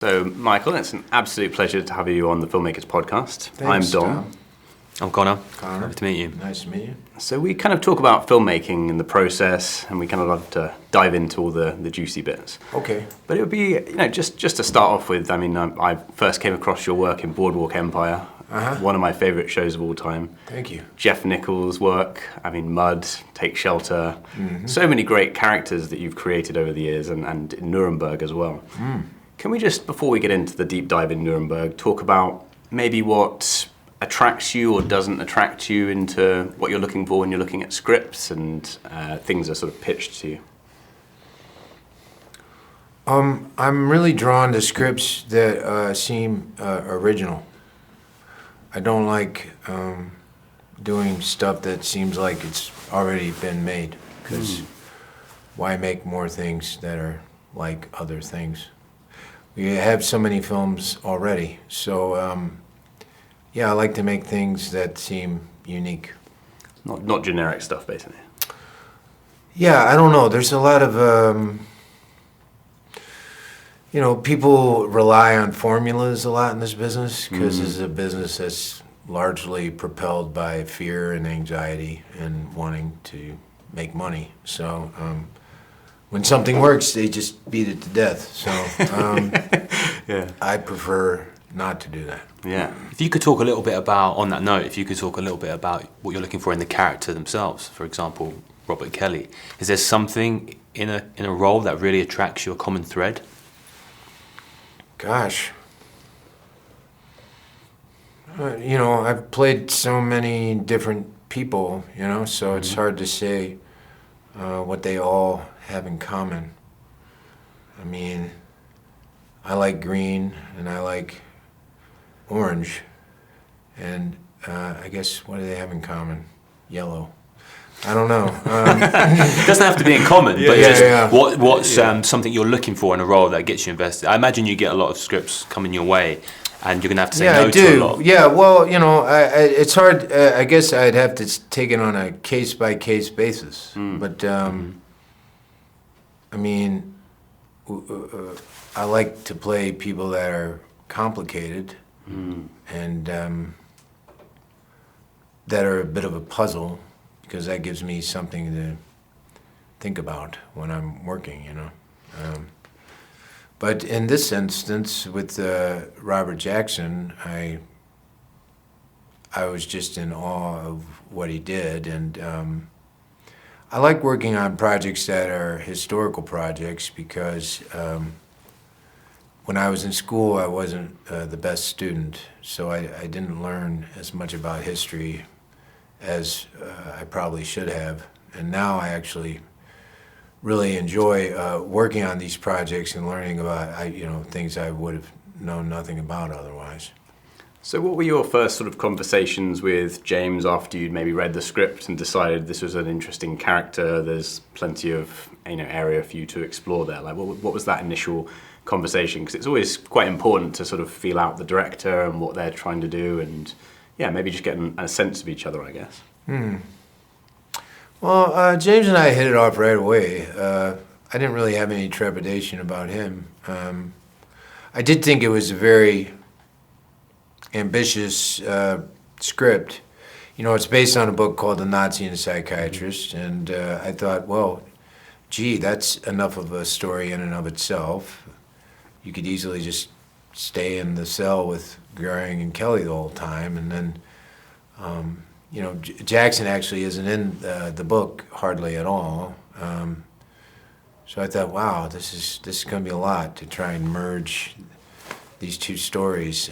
So, Michael, it's an absolute pleasure to have you on the Filmmakers Podcast. Thanks, I'm Dom. Tom. I'm Connor. Connor. Nice to meet you. Nice to meet you. So we kind of talk about filmmaking and the process, and we kind of love to dive into all the juicy bits. Okay. But it would be, just to start off with, I first came across your work in Broadwalk Empire, one of my favourite shows of all time. Thank you. Jeff Nichols' work, Mud, Take Shelter, so many great characters that you've created over the years, and in Nuremberg as well. Can we just, before we get into the deep dive in Nuremberg, talk about maybe what attracts you or doesn't attract you into what you're looking for when you're looking at scripts and things that are sort of pitched to you? I'm really drawn to scripts that seem original. I don't like doing stuff that seems like it's already been made, because why make more things that are like other things? We have so many films already, so I like to make things that seem unique. Not generic stuff, basically. Yeah, I don't know. There's a lot of, people rely on formulas a lot in this business because it's a business that's largely propelled by fear and anxiety and wanting to make money. So when something works, they just beat it to death. So I prefer not to do that. Yeah. If you could talk a little bit about, on that note, what you're looking for in the character themselves, for example, Robert Kelly. Is there something in a role that really attracts you, a common thread? Gosh. I've played so many different people, so it's hard to say what they all have in common. I like green and I like orange, and I guess what do they have in common? Yellow. I don't know. It doesn't have to be in common, what's something you're looking for in a role that gets you invested? I imagine you get a lot of scripts coming your way, and you're going to have to say no to a lot. Yeah, well, it's hard. I guess I'd have to take it on a case-by-case basis. But, I like to play people that are complicated and that are a bit of a puzzle, because that gives me something to think about when I'm working, But in this instance, with Robert Jackson, I was just in awe of what he did, and I like working on projects that are historical projects because when I was in school, I wasn't the best student, so I didn't learn as much about history as I probably should have. And now I actually really enjoy working on these projects and learning about things I would have known nothing about otherwise. So what were your first sort of conversations with James after you'd maybe read the script and decided this was an interesting character, there's plenty of area for you to explore there? Like what was that initial conversation? Because it's always quite important to sort of feel out the director and what they're trying to do, and maybe just getting a sense of each other, I guess. Well, James and I hit it off right away. I didn't really have any trepidation about him. I did think it was a very ambitious script. It's based on a book called The Nazi and the Psychiatrist, and I thought, well, gee, that's enough of a story in and of itself. You could easily just stay in the cell with Goering and Kelly the whole time, and then Jackson actually isn't in the book hardly at all. So I thought, wow, this is going to be a lot to try and merge these two stories.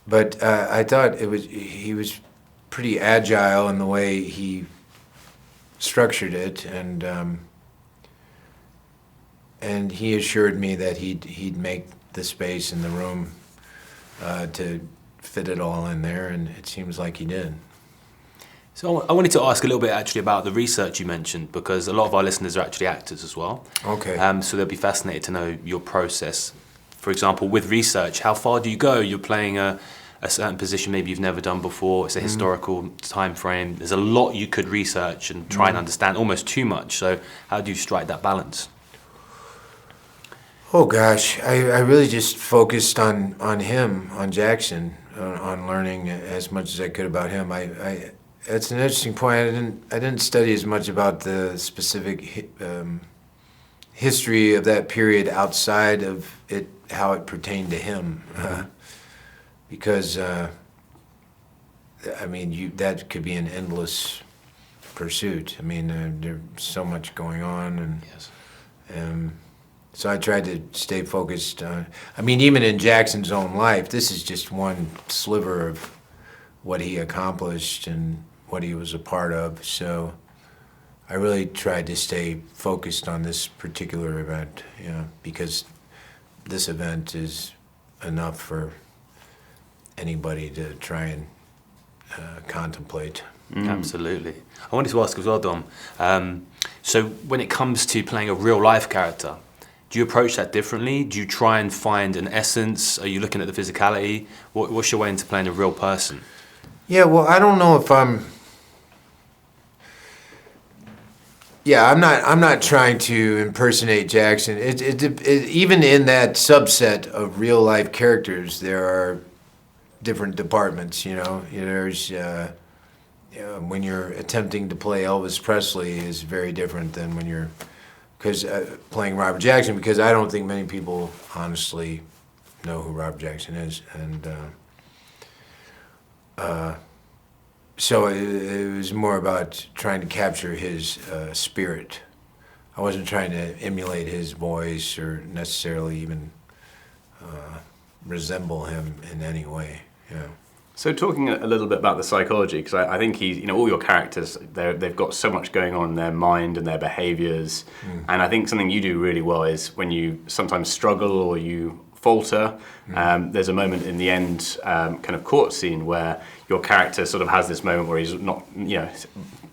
But I thought he was pretty agile in the way he structured it, and he assured me that he'd make the space in the room to fit it all in there, and it seems like he did. So I wanted to ask a little bit actually about the research you mentioned, because a lot of our listeners are actually actors as well. Okay. So they'll be fascinated to know your process. For example, with research, how far do you go? You're playing a certain position maybe you've never done before. It's a historical time frame. There's a lot you could research and try and understand, almost too much. So how do you strike that balance? Oh gosh, I really just focused on him, on Jackson, on learning as much as I could about him. It's an interesting point. I didn't study as much about the specific history of that period outside of it, how it pertained to him, because I mean that could be an endless pursuit. I mean there's so much going on, and Yes. So I tried to stay focused on, I mean, even in Jackson's own life, this is just one sliver of what he accomplished and what he was a part of. So I really tried to stay focused on this particular event, because this event is enough for anybody to try and contemplate. Absolutely. I wanted to ask as well, Dom, so when it comes to playing a real life character, do you approach that differently? Do you try and find an essence? Are you looking at the physicality? What's your way into playing a real person? Yeah, well, I don't know if I'm not trying to impersonate Jackson. Even in that subset of real life characters, there are different departments. There's when you're attempting to play Elvis Presley is very different than when you're playing Robert Jackson, because I don't think many people honestly know who Robert Jackson is, and so it was more about trying to capture his spirit. I wasn't trying to emulate his voice or necessarily even resemble him in any way. So talking a little bit about the psychology, because I think all your characters, they've got so much going on in their mind and their behaviors. And I think something you do really well is when you sometimes struggle or you falter, there's a moment in the end kind of court scene where your character sort of has this moment where he's not,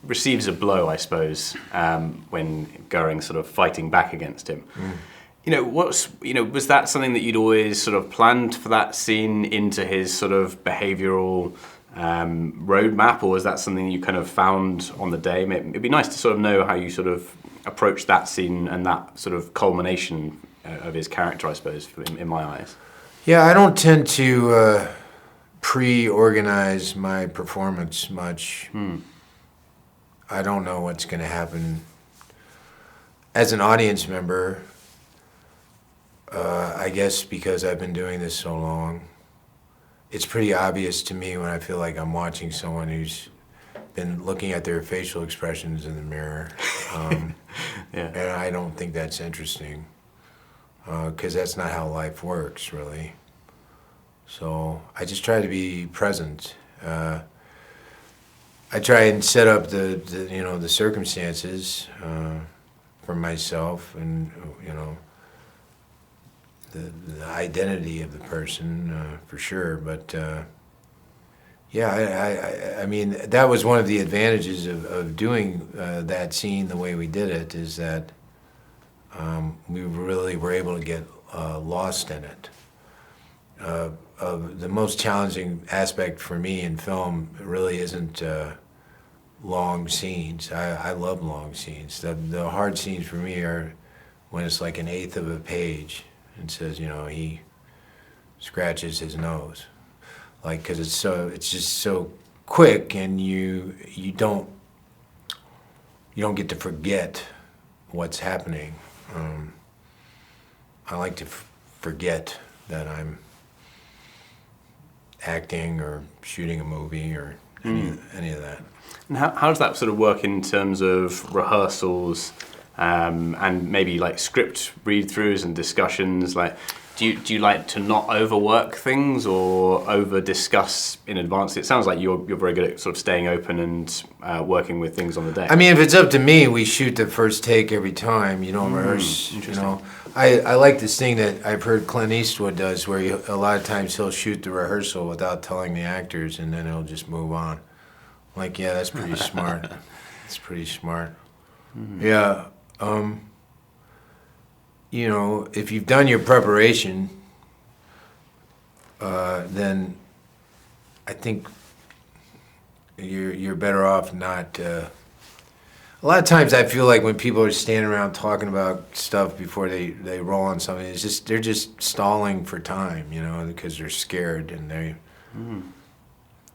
receives a blow, I suppose, when Goering sort of fighting back against him. Was that something that you'd always sort of planned for that scene into his sort of behavioural roadmap, or was that something you kind of found on the day? It'd be nice to sort of know how you sort of approached that scene and that sort of culmination of his character, I suppose, in my eyes. Yeah, I don't tend to pre-organize my performance much. I don't know what's going to happen. As an audience member, I guess because I've been doing this so long, it's pretty obvious to me when I feel like I'm watching someone who's been looking at their facial expressions in the mirror. And I don't think that's interesting, because that's not how life works, really. So I just try to be present. I try and set up the circumstances for myself, and the identity of the person, for sure. But I mean, that was one of the advantages of doing that scene the way we did it, is that we really were able to get lost in it. The most challenging aspect for me in film really isn't long scenes. I love long scenes. The hard scenes for me are when it's like an eighth of a page and says, he scratches his nose, like, because it's just so quick, and you don't get to forget what's happening. I like to forget that I'm acting or shooting a movie or any of that. And how does that sort of work in terms of rehearsals and maybe like script read-throughs and discussions? Like, do you like to not overwork things or over-discuss in advance? It sounds like you're very good at sort of staying open and working with things on the day. I mean, if it's up to me, we shoot the first take every time. You don't rehearse. I like this thing that I've heard Clint Eastwood does, where a lot of times he'll shoot the rehearsal without telling the actors, and then he'll just move on. Like, yeah, that's pretty smart. It's pretty smart. Yeah. If you've done your preparation, then I think you're better off not. A lot of times I feel like when people are standing around talking about stuff before they roll on something, it's just they're just stalling for time, you know, because they're scared and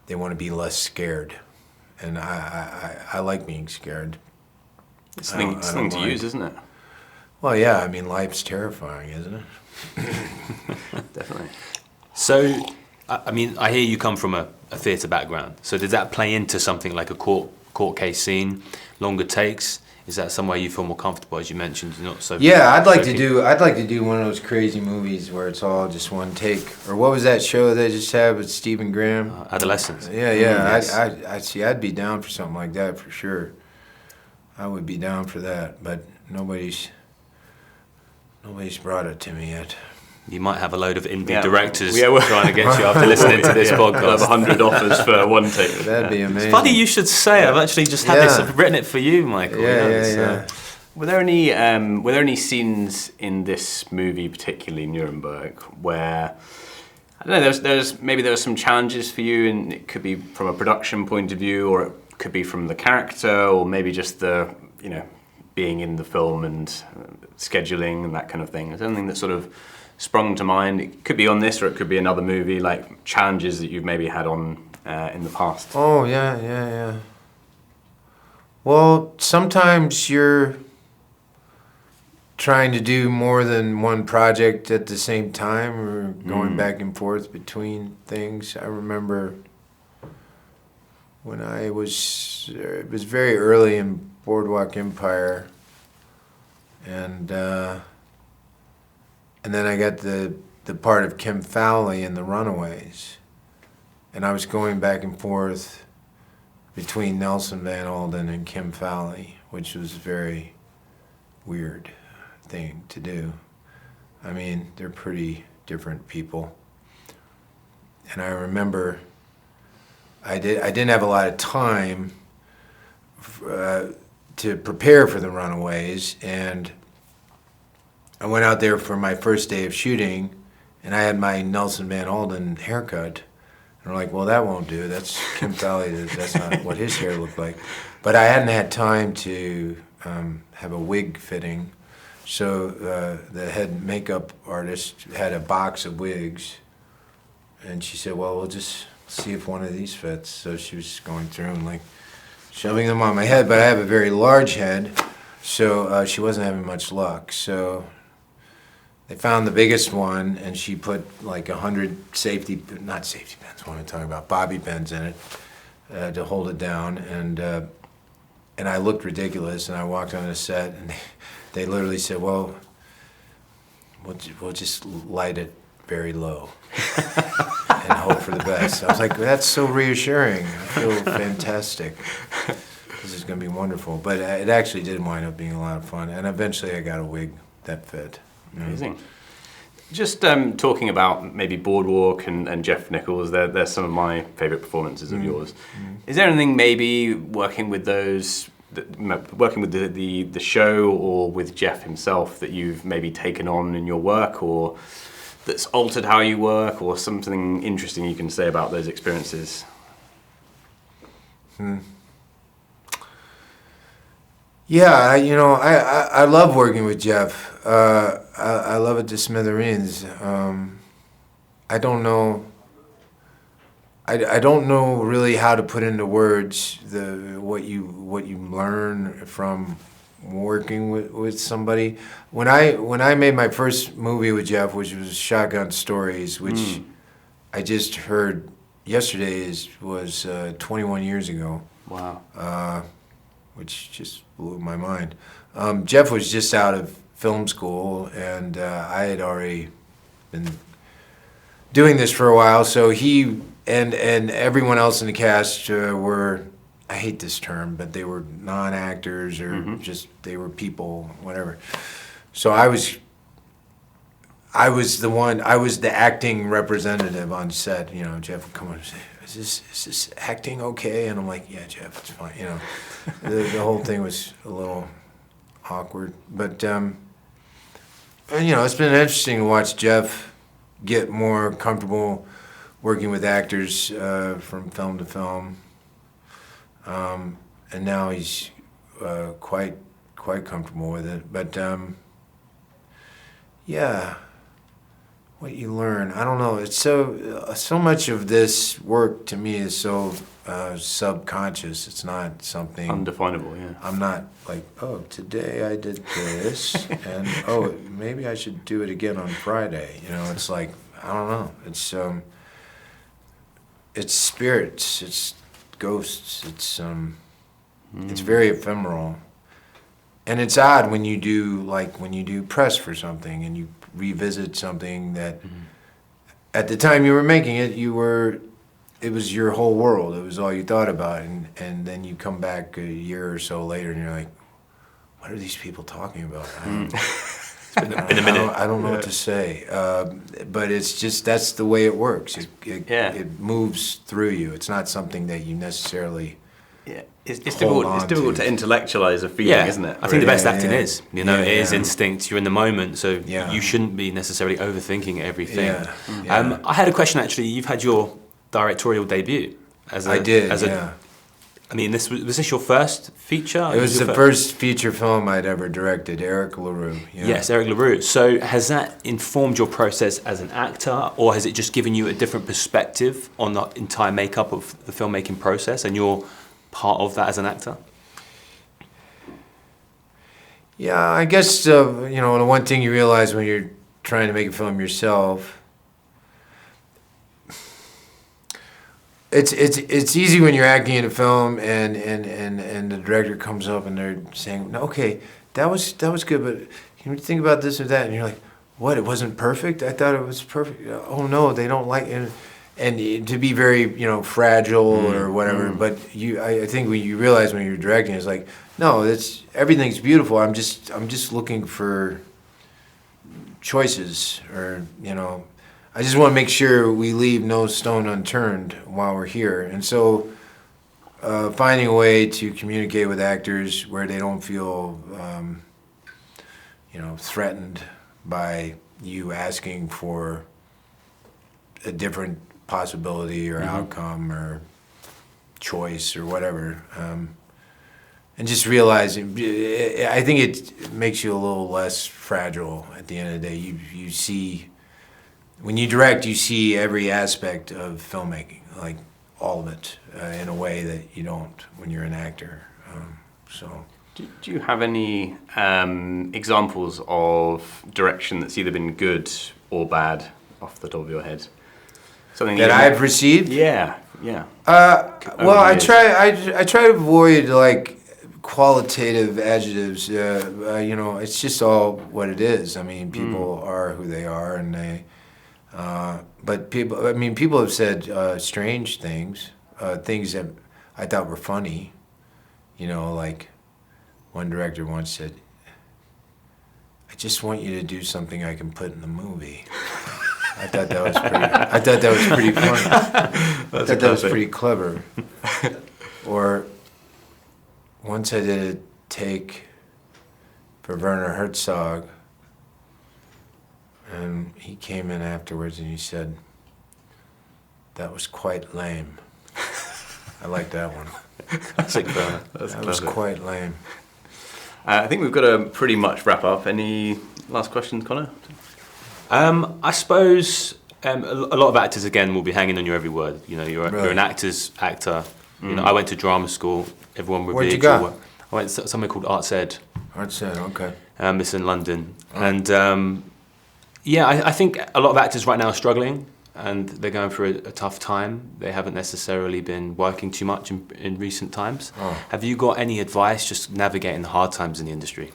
they want to be less scared. And I like being scared. It's something to use, isn't it? Well, yeah, I mean, life's terrifying, isn't it? Definitely. So, I mean, I hear you come from a theatre background. So did that play into something like a court case scene, longer takes? Is that somewhere you feel more comfortable, as you mentioned, you're not so... Yeah, I'd like to do one of those crazy movies where it's all just one take. Or what was that show they just had with Stephen Graham? Adolescence. Yeah. Yes. I'd be down for something like that for sure. I would be down for that, but nobody's brought it to me yet. You might have a load of indie Yeah. directors Yeah, well- trying to get you after listening to this We'll have podcast. 100 offers for one take. That'd be amazing. Funny you should say. I've actually just had this. Yeah. I've written it for you, Michael. Yeah. Were there any scenes in this movie, particularly Nuremberg, where I don't know, there were some challenges for you, and it could be from a production point of view, or it could be from the character, or maybe just the being in the film and scheduling and that kind of thing. Is there anything that sort of sprung to mind? It could be on this, or it could be another movie, like challenges that you've maybe had on in the past. Oh, yeah. Well, sometimes you're trying to do more than one project at the same time, or going back and forth between things. I remember when it was very early in Boardwalk Empire, and then I got the part of Kim Fowley in The Runaways, and I was going back and forth between Nelson Van Alden and Kim Fowley, which was a very weird thing to do. I mean, they're pretty different people. And I remember I didn't have a lot of time to prepare for The Runaways, and I went out there for my first day of shooting, and I had my Nelson Van Alden haircut. And we're like, well, that won't do. That's Kim Fowley. That's not what his hair looked like. But I hadn't had time to have a wig fitting. So the head makeup artist had a box of wigs. And she said, well, we'll just see if one of these fits. So she was going through and like shoving them on my head. But I have a very large head, so she wasn't having much luck. So they found the biggest one, and she put like 100 not safety pins, what am I talking about, bobby pins in it to hold it down. And I looked ridiculous, and I walked on the set, and they literally said, well, we'll just light it very low and hope for the best. I was like, that's so reassuring. I feel fantastic. This is going to be wonderful. But it actually did wind up being a lot of fun, and eventually I got a wig that fit. Amazing. Just talking about maybe Boardwalk and Jeff Nichols, they're some of my favourite performances of yours. Is there anything maybe working with those, working with the show or with Jeff himself that you've maybe taken on in your work, or that's altered how you work, or something interesting you can say about those experiences? Yeah, I love working with Jeff. I love it to smithereens. I don't know really how to put into words what you learn from working with somebody. When I made my first movie with Jeff, which was Shotgun Stories, which I just heard yesterday was 21 years ago. Wow. Which just blew my mind. Jeff was just out of film school, and I had already been doing this for a while, so he and everyone else in the cast were, I hate this term, but they were non-actors, or just, they were people, whatever. So I was the acting representative on set. Jeff would come on and say, is this acting okay? And I'm like, yeah, Jeff, it's fine. The whole thing was a little awkward, but it's been interesting to watch Jeff get more comfortable working with actors from film to film, and now he's quite comfortable with it. But yeah, what you learn, I don't know. It's so much of this work to me is so subconscious. It's not something undefinable. Yeah, I'm not like, oh, today I did this, and oh, maybe I should do it again on Friday. You know, it's like, I don't know. It's spirits. It's ghosts. It's very ephemeral, and it's odd when you do press for something and you revisit something that at the time you were making it, it was your whole world. It was all you thought about, and then you come back a year or so later and you're like, what are these people talking about? It's been a minute. I don't know what to say, but it's just, that's the way it works. It moves through you. It's not something that you necessarily. Yeah, it's difficult. It's difficult to intellectualize a feeling, isn't it? I think the best acting is, it is yeah. instinct. You're in the moment, so you shouldn't be necessarily overthinking everything. I had a question actually. You've had your directorial debut as I did. I mean, was this your first feature? It was the first feature film I'd ever directed, Eric LaRue. Yeah. Yes, Eric LaRue. So has that informed your process as an actor, or has it just given you a different perspective on the entire makeup of the filmmaking process, and you're part of that as an actor? Yeah, I guess, the one thing you realize when you're trying to make a film yourself, it's easy when you're acting in a film and the director comes up and they're saying, "No, okay, that was good, but can you think about this or that?" And you're like, "What? It wasn't perfect? I thought it was perfect." Oh no, they don't like it. And to be very, fragile or whatever. But I think when you realize when you're directing, it's like, no, everything's beautiful. I'm just looking for choices, or I just want to make sure we leave no stone unturned while we're here. And so, finding a way to communicate with actors where they don't feel, threatened by you asking for a different possibility or outcome or choice or whatever, and just realizing, I think it makes you a little less fragile at the end of the day. You see, when you direct, you see every aspect of filmmaking, like all of it, in a way that you don't when you're an actor. Do you have any examples of direction that's either been good or bad off the top of your head? Something that I've received? Yeah. Well, I try to avoid like qualitative adjectives. It's just all what it is. I mean, people are who they are, and they. But people have said strange things, things that I thought were funny. Like one director once said, "I just want you to do something I can put in the movie." I thought that was pretty funny. I thought that was pretty clever. Or once I did a take for Werner Herzog, and he came in afterwards and he said, "That was quite lame." I like that one. Classic Werner. That was quite lame. I think we've got to pretty much wrap up. Any last questions, Conor? I suppose a lot of actors, again, will be hanging on your every word. You're an actor's actor. I went to drama school. Everyone would Where'd you go? I went to somewhere called Arts Ed. Arts Ed, okay. It's in London. Oh. And I think a lot of actors right now are struggling, and they're going through a tough time. They haven't necessarily been working too much in recent times. Oh. Have you got any advice just navigating the hard times in the industry?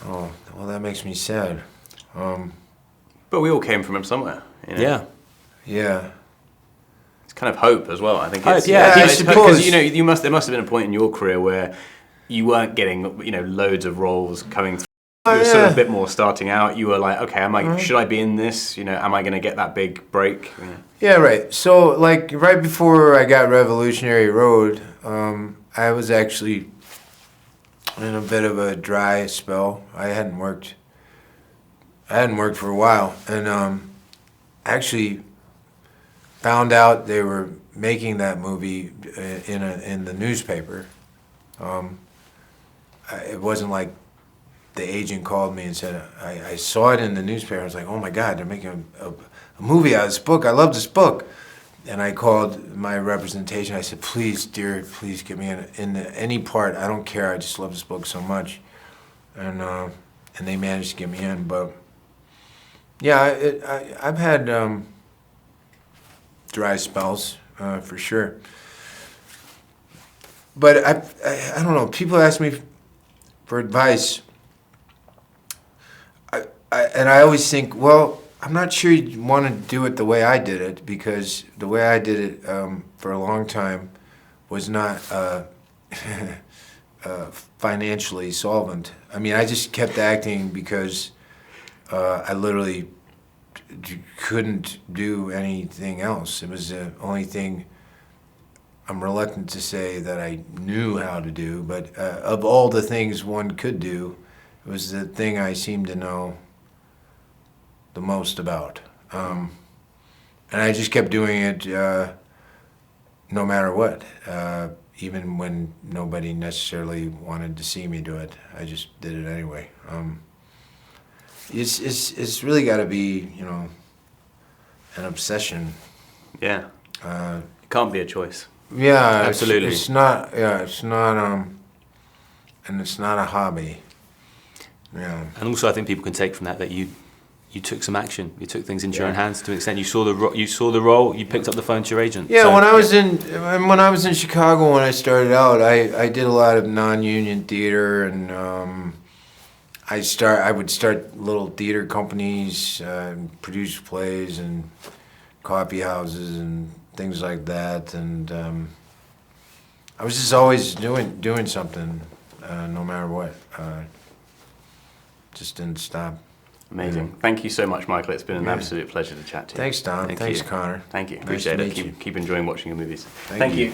Oh, well, that makes me sad. But we all came from somewhere. Yeah. It's kind of hope as well. I think. Hope, I suppose. Because there must have been a point in your career where you weren't getting loads of roles coming through. You were sort of a bit more starting out. You were like, okay, should I be in this? Am I going to get that big break? Yeah, right. So, like, right before I got Revolutionary Road, I was actually in a bit of a dry spell. I hadn't worked for a while, and actually found out they were making that movie in the newspaper. It wasn't like the agent called me and said, I saw it in the newspaper. I was like, oh my God, they're making a movie out of this book. I love this book. And I called my representation. I said, please, dear, please get me in any part. I don't care. I just love this book so much. And they managed to get me in. But yeah, I've had dry spells, for sure. But I don't know. People ask me for advice. And I always think, well, I'm not sure you want to do it the way I did it, because the way I did it for a long time was not financially solvent. I mean, I just kept acting because I literally couldn't do anything else. It was the only thing I'm reluctant to say that I knew how to do, but of all the things one could do, it was the thing I seemed to know the most about. And I just kept doing it no matter what, even when nobody necessarily wanted to see me do it. I just did it anyway. It's really got to be, you know, an obsession. Yeah. It can't be a choice. Yeah, absolutely. It's not. Yeah, it's not. And it's not a hobby. Yeah. And also, I think people can take from that you took some action. You took things into your own hands to an extent. You saw the role. You picked up the phone to your agent. Yeah, so, when I was in Chicago when I started out, I did a lot of non-union theater, and I would start little theater companies, produce plays and coffee houses and things like that, and I was just always doing something, no matter what. Just didn't stop. Amazing. Thank you so much, Michael. It's been an absolute pleasure to chat to you. Thanks, Tom. Thanks, Conor. Thank you. Nice Appreciate to it. meet you. Keep enjoying watching your movies. Thank you.